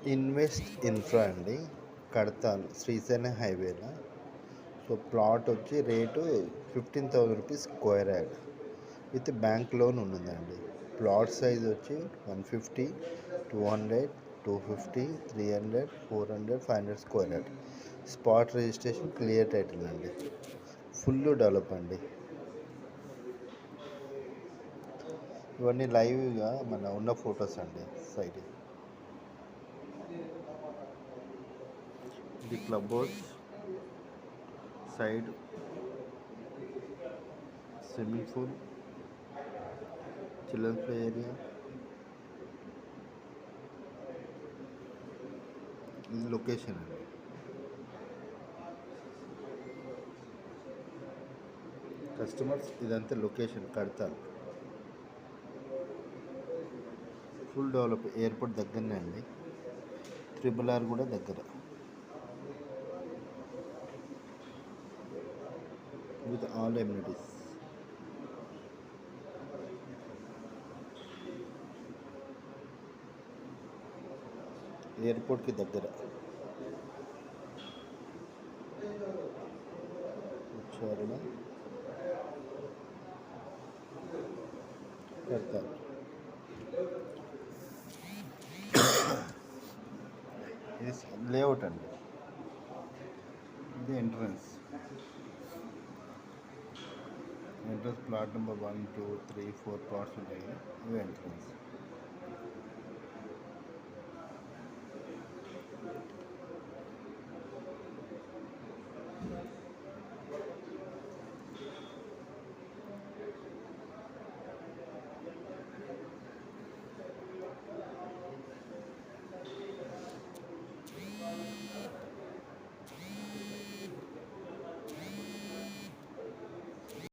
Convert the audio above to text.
Invest infra అండి, కడతాల్ శ్రీశైలం హైవేలో. So plot వచ్చి rate 15,000 rupees square yard with bank loan ఉన్నదండి. ప్లాట్ సైజ్ వచ్చి 150, 200, 250, 300, 400, 500 square yard. Spot registration, clear title అండి. Full develop అండి. ఇవన్నీ లైవ్గా మన ఉన్న ఫొటోస్ అండి. సైడ్ ఇది club house, side swimming pool, children's play area. ఇది లొకేషన్ అండి. కస్టమర్స్ ఇదంతా location Kadthal. Full develop, airport దగ్గరనే అండి. RRR కూడా దగ్గర, విత్ ఆల్ ఎమ్యూనిటీస్. ఎయిర్పోర్ట్కి దగ్గర ఉచ్చారణ కడతాల్. ఇది లేఅవుట్ అండి. ఇది ఎంట్రన్స్. ప్లాట్ నెంబర్ 1, 2, 3, 4 ప్లాట్స్ ఉంటాయి. ఇవి ఎంట్రన్స్.